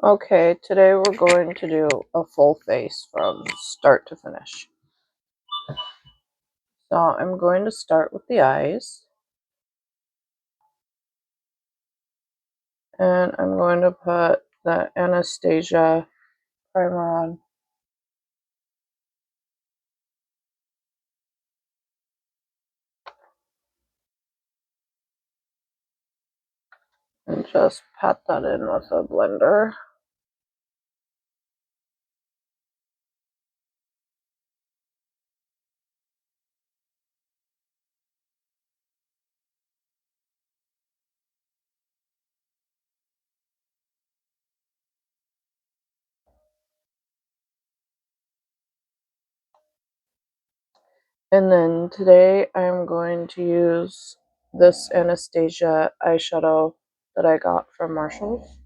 Okay, today we're going to do a full face from start to finish. So I'm going to start with the eyes. And I'm going to put the Anastasia primer on. And just pat that in with a blender. And then today I'm going to use this Anastasia eyeshadow that I got from Marshall's.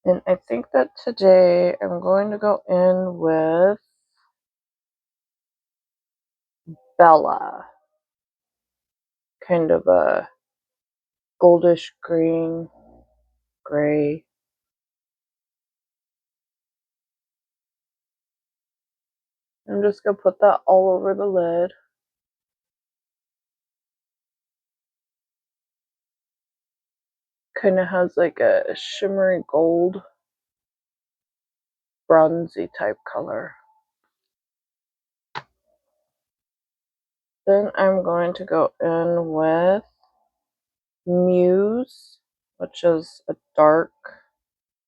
And I think that today I'm going to go in with Bella. Kind of a goldish green, gray. I'm just going to put that all over the lid. Kind of has like a shimmery gold, bronzy type color. Then I'm going to go in with Muse, which is a dark,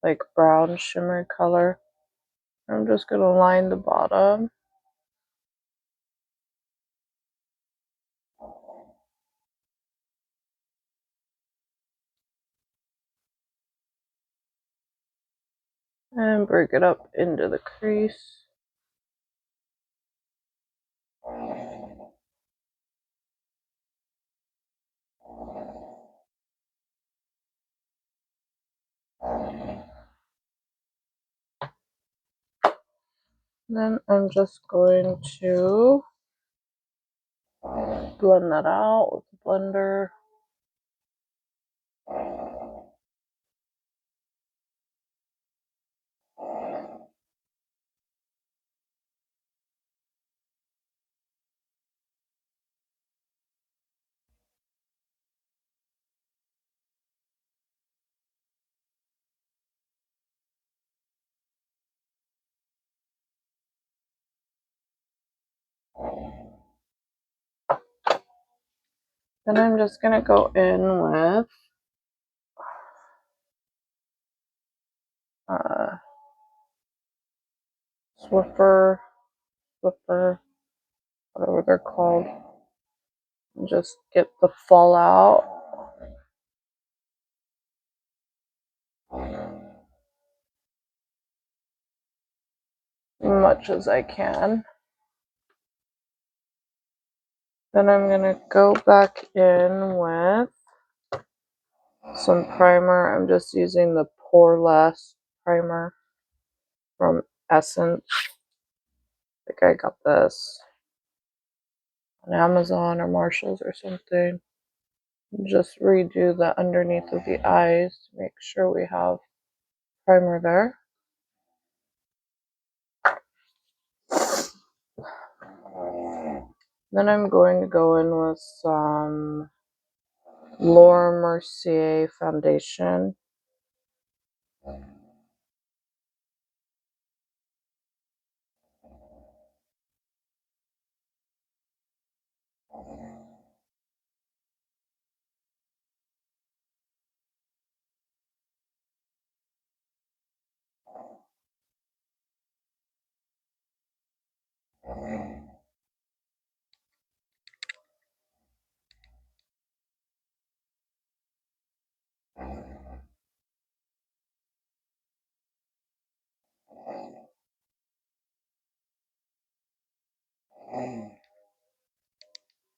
like brown shimmery color. I'm just going to line the bottom. And break it up into the crease. Then I'm just going to blend that out with the blender. Then I'm just going to go in with Swiffer, whatever they're called. And just get the fallout. Much as I can. Then I'm going to go back in with some primer. I'm just using the Poreless primer from Essence. I think I got this on Amazon or Marshall's or something. Just redo the underneath of the eyes to make sure we have primer there. Then I'm going to go in with some Laura Mercier foundation.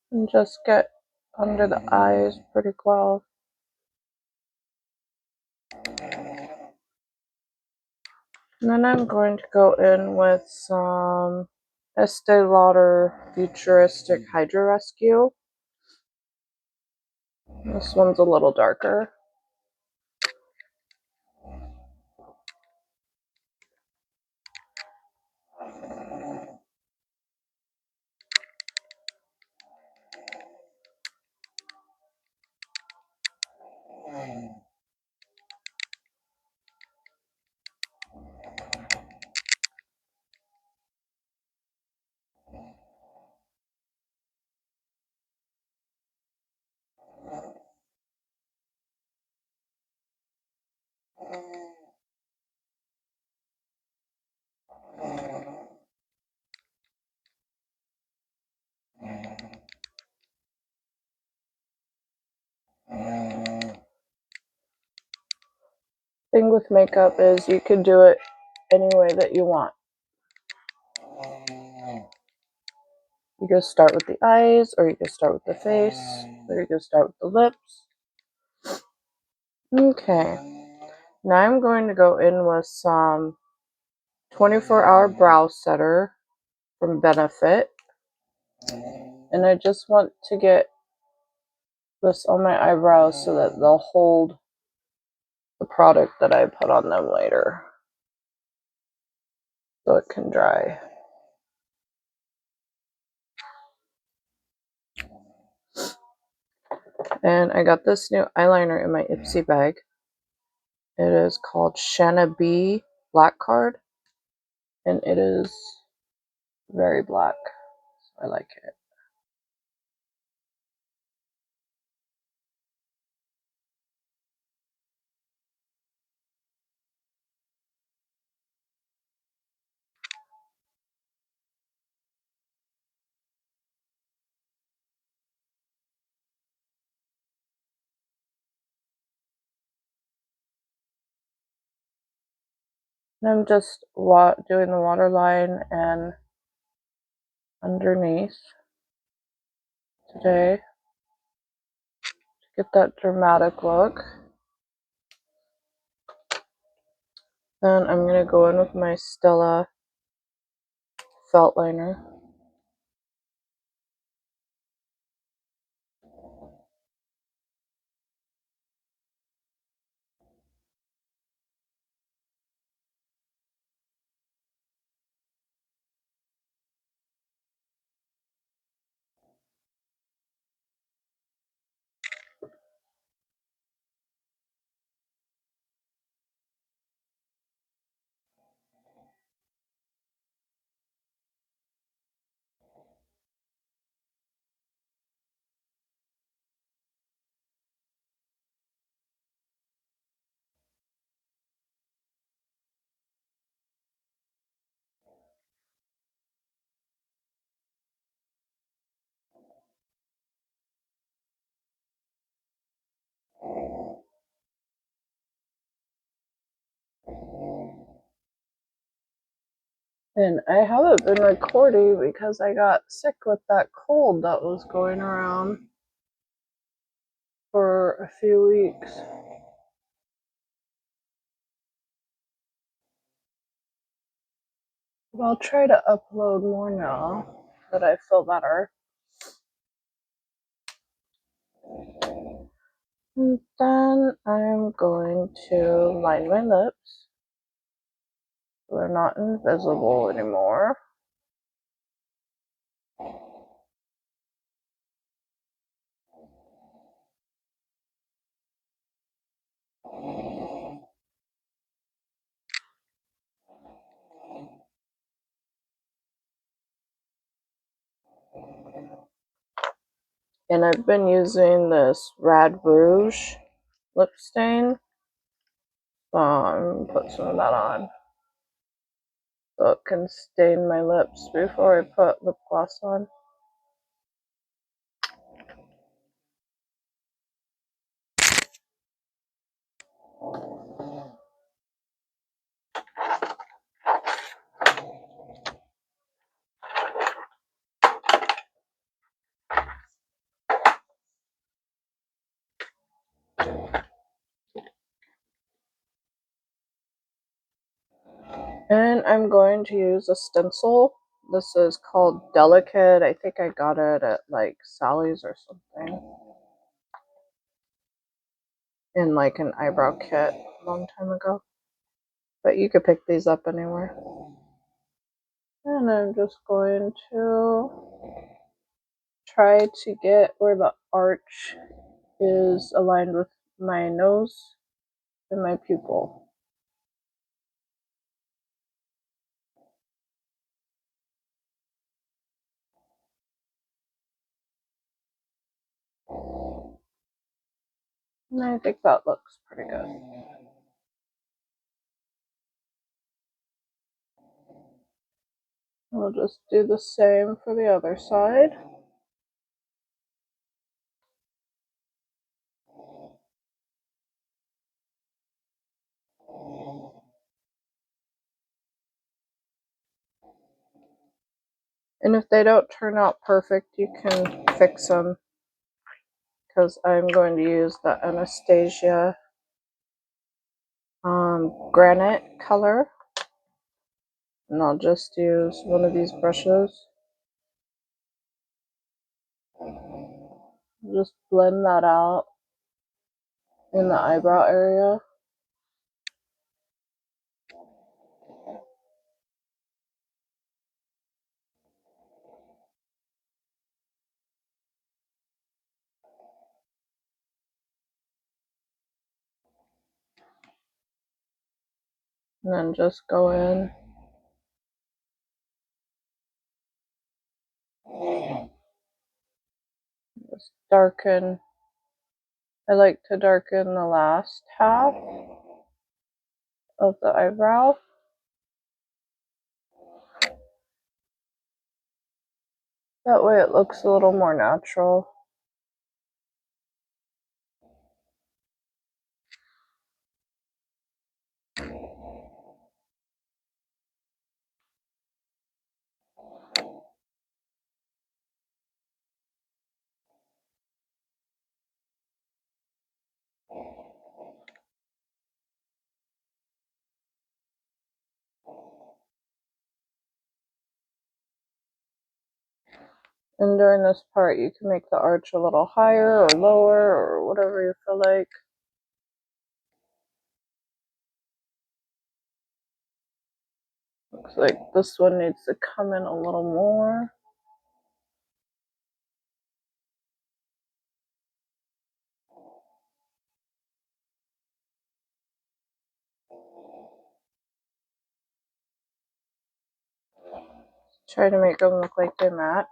And just get under the eyes pretty well. And then I'm going to go in with some Estee Lauder Futuristic Hydra Rescue. This one's a little darker. Thing with makeup is you can do it any way that you want. You can start with the eyes, or you can start with the face, or you can start with the lips. Okay, now I'm going to go in with some 24-hour brow setter from Benefit, and I just want to get this on my eyebrows so that they'll hold the product that I put on them later, so it can dry. And I got this new eyeliner in my Ipsy bag. It is called Shanna B Black Card, and it is very black, so I like it. And I'm just doing the waterline and underneath today to get that dramatic look. Then I'm going to go in with my Stella felt liner. And I haven't been recording because I got sick with that cold that was going around for a few weeks. But I'll try to upload more now that I feel better. And then I'm going to line my lips so they're not invisible anymore. And I've been using this Rad Rouge lip stain. So I'm gonna put some of that on so it can stain my lips before I put lip gloss on. And I'm going to use a stencil. This is called Delicate. I think I got it at like Sally's or something. In like an eyebrow kit a long time ago. But you could pick these up anywhere. And I'm just going to try to get where the arch is aligned with my nose and my pupil. And I think that looks pretty good. We'll just do the same for the other side. And if they don't turn out perfect, you can fix them, because I'm going to use the Anastasia granite color, and I'll just use one of these brushes. Just blend that out in the eyebrow area. And then just go in. Just darken. I like to darken the last half of the eyebrow. That way it looks a little more natural. And during this part, you can make the arch a little higher or lower or whatever you feel like. Looks like this one needs to come in a little more. Try to make them look like they match.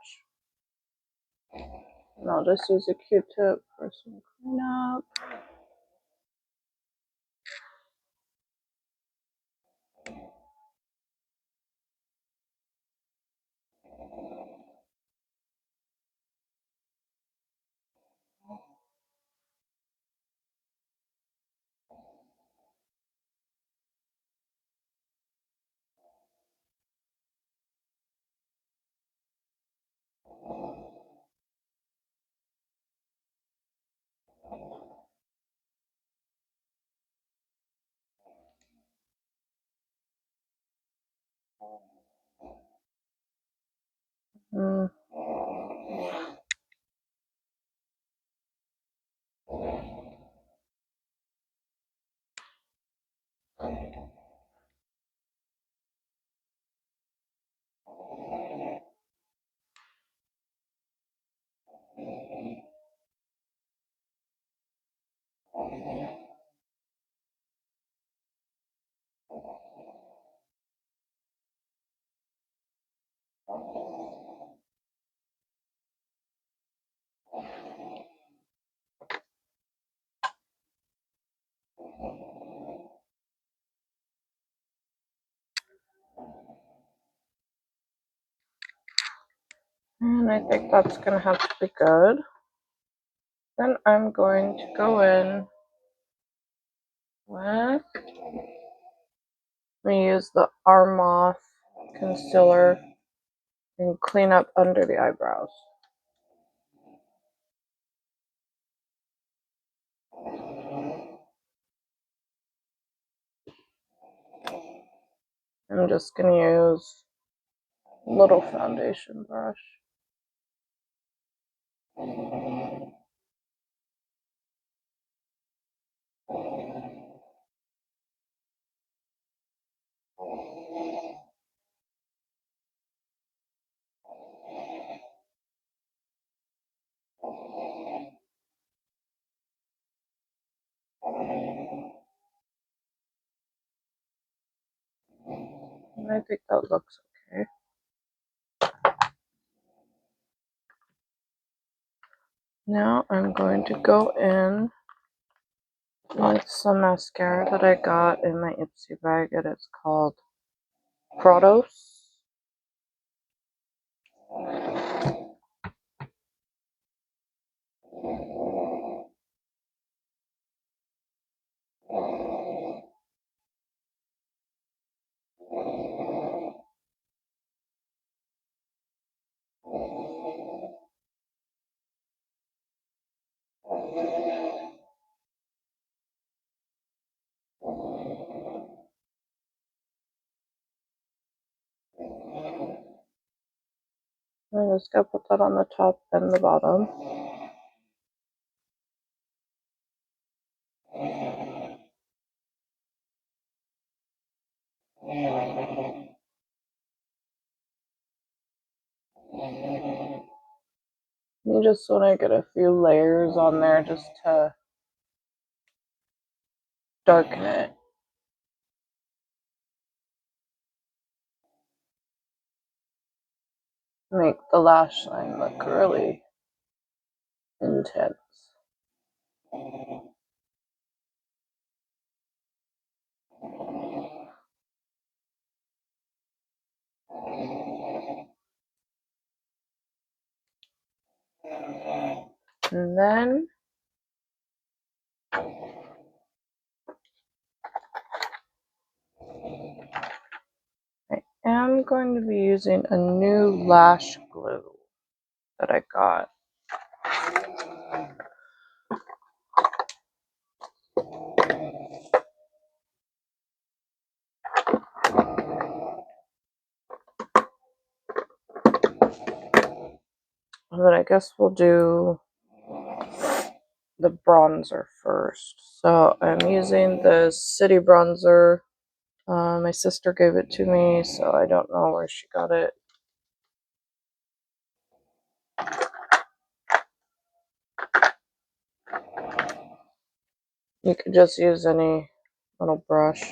And I'll just use a Q-tip for some cleanup. Mm. And I think that's going to have to be good. Then I'm going to go in with, I'm going to use the Arm Off concealer and clean up under the eyebrows. I'm just going to use a little foundation brush. And I think that looks okay. Now I'm going to go in with some mascara that I got in my Ipsy bag, and it's called Protos. I'm just going to put that on the top and the bottom. You just want to get a few layers on there just to darken it. Make the lash line look really intense. And then I am going to be using a new lash glue that I got. But I guess we'll do the bronzer first. So I'm using the City Bronzer. My sister gave it to me, so I don't know where she got it. You could just use any little brush.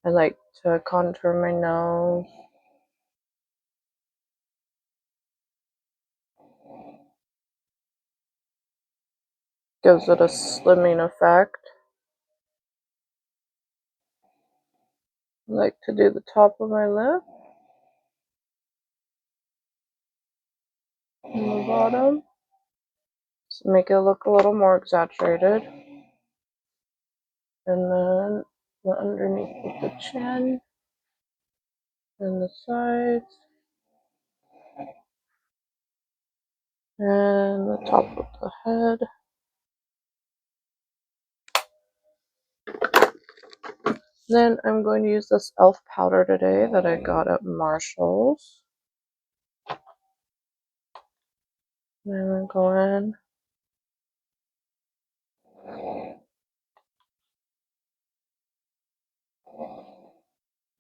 I like to contour my nose. Gives it a slimming effect. I like to do the top of my lip and the bottom. So make it look a little more exaggerated. And then the underneath of the chin and the sides. And the top of the head. Then I'm going to use this e.l.f. powder today that I got at Marshall's. And I'm going to go in.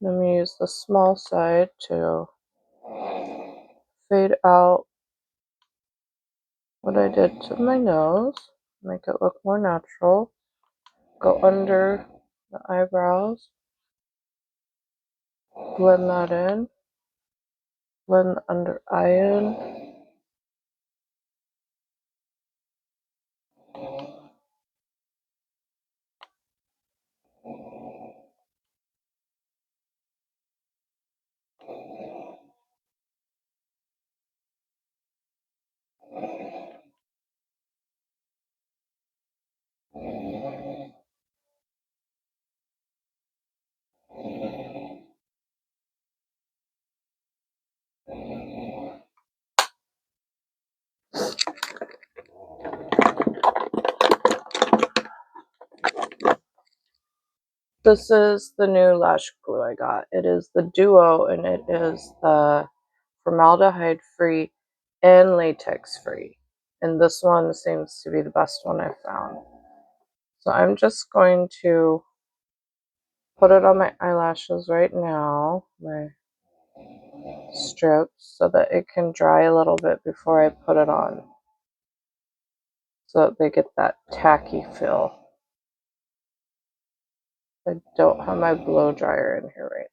I'm going to use the small side to fade out what I did to my nose. Make it look more natural. Go under the eyebrows. Blend that in. Blend the under eye in. This is the new lash glue I got. It is the Duo, and it is the formaldehyde free and latex free. And this one seems to be the best one I've found. So I'm just going to put it on my eyelashes right now, my strips, so that it can dry a little bit before I put it on. So that they get that tacky feel. I don't have my blow dryer in here right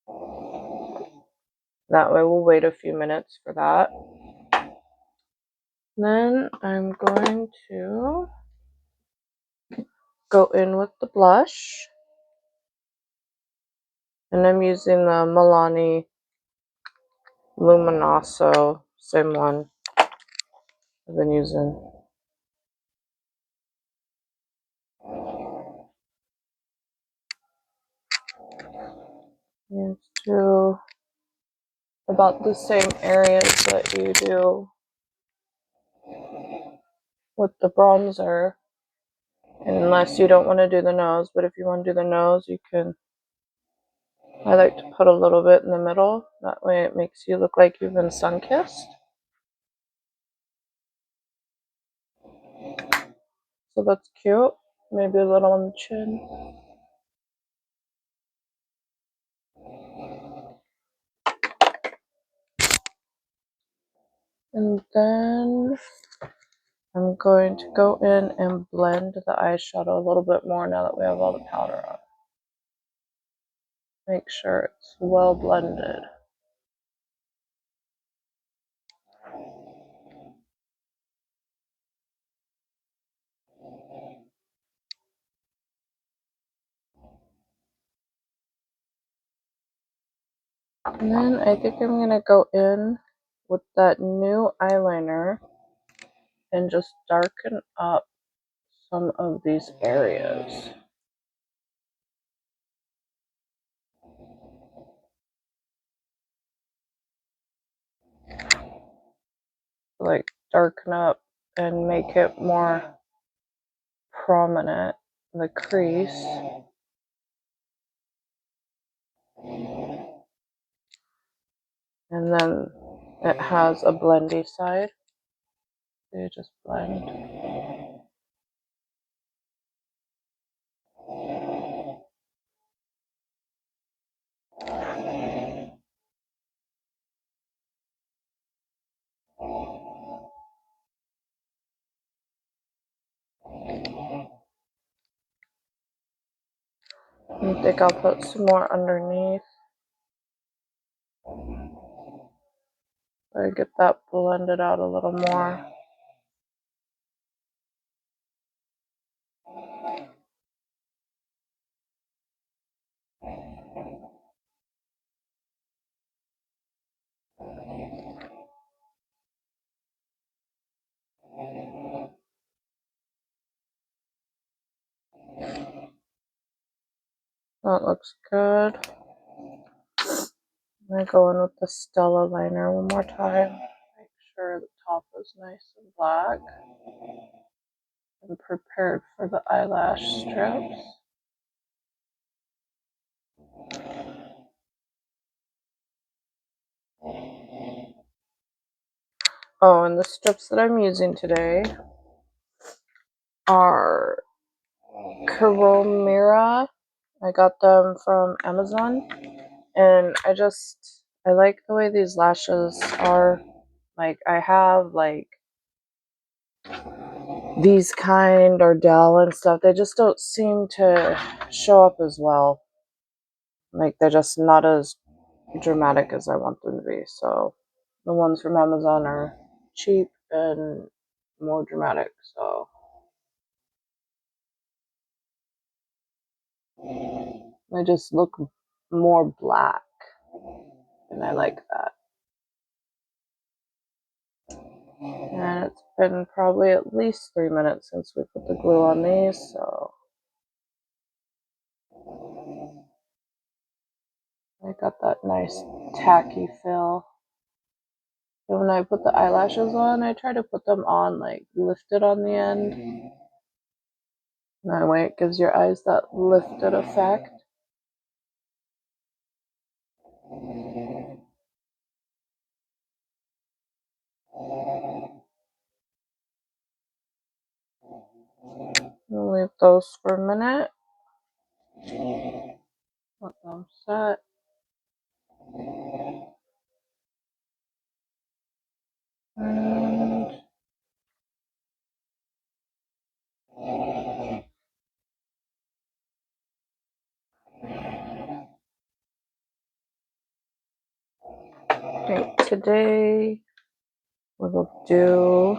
now. That way we'll wait a few minutes for that. Then I'm going to go in with the blush. And I'm using the Milani Luminoso, same one I've been using. It's to about the same areas that you do with the bronzer. And unless you don't want to do the nose, but if you want to do the nose, you can I like to put a little bit in the middle. That way it makes you look like you've been sun-kissed. So that's cute. Maybe a little on the chin. And then I'm going to go in and blend the eyeshadow a little bit more now that we have all the powder on. Make sure it's well blended. And then I think I'm going to go in with that new eyeliner and just darken up some of these areas. Like darken up and make it more prominent, the crease. And then it has a blendy side. So you just blend. I think I'll put some more underneath. So I get that blended out a little more. That looks good. I'm going to go in with the Stella liner one more time. Make sure the top is nice and black. I'm prepared for the eyelash strips. Oh, and the strips that I'm using today are Kuromira. I got them from Amazon. And I like the way these lashes are. Like, I have, like, these kind or Dell and stuff. They just don't seem to show up as well. Like, they're just not as dramatic as I want them to be. So, the ones from Amazon are cheap and more dramatic. So, they just look more black. And I like that. And it's been probably at least 3 minutes since we put the glue on these, so I got that nice tacky fill. And when I put the eyelashes on, I try to put them on like lifted on the end. That way it gives your eyes that lifted effect. We'll leave those for a minute. Let them set. And I think today we will do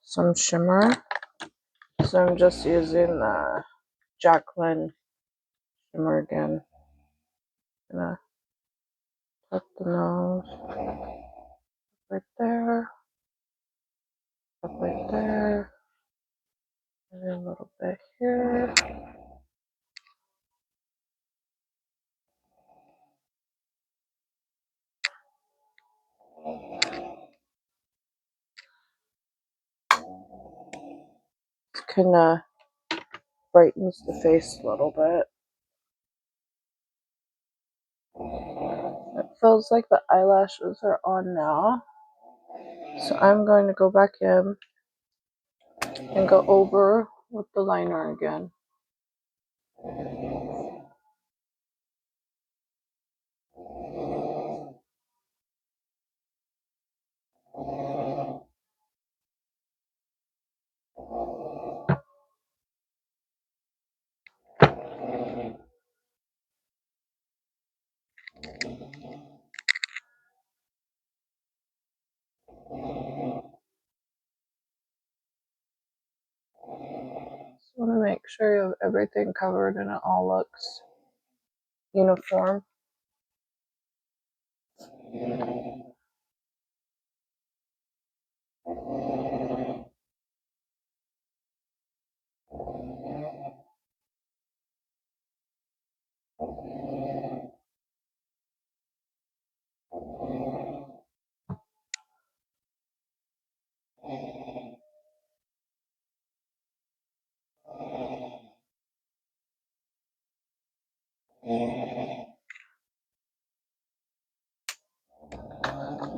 some shimmer. So I'm just using the Jacqueline shimmer again. Gonna tuck the nose right there, up right there, and then a little bit here. It kind of brightens the face a little bit. It feels like the eyelashes are on now. So I'm going to go back in and go over with the liner again. Just want to make sure you have everything covered and it all looks uniform.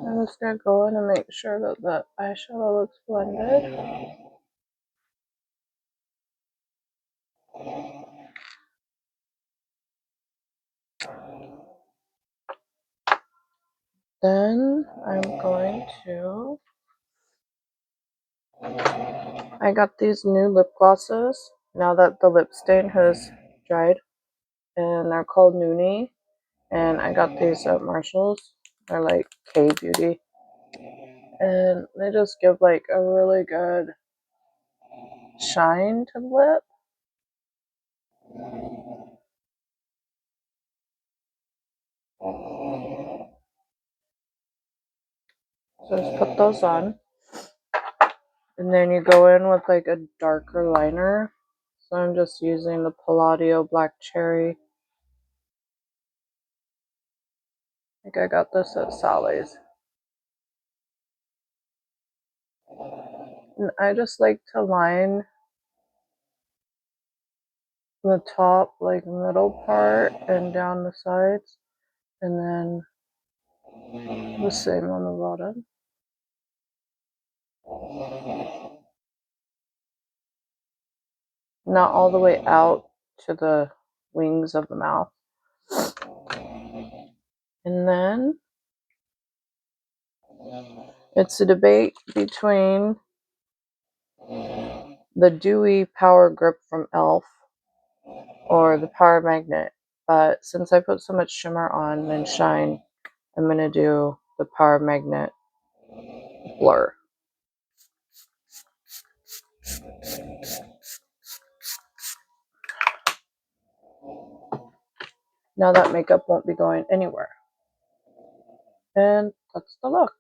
I'm just going to go in and make sure that the eyeshadow looks blended. Then I'm going to, I got these new lip glosses now that the lip stain has dried, and they're called Noonie, and I got these at Marshall's. They're like K-Beauty, and they just give like a really good shine to the lip. So just put those on, and then you go in with like a darker liner. So I'm just using the Palladio Black Cherry. I think I got this at Sally's. And I just like to line the top, like middle part, and down the sides, and then the same on the bottom. Not all the way out to the wings of the mouth. And then it's a debate between the Dewy Power Grip from e.l.f. or the Power Magnet. But since I put so much shimmer on and shine, I'm going to do the Power Magnet Blur. Now that makeup won't be going anywhere. And that's the look.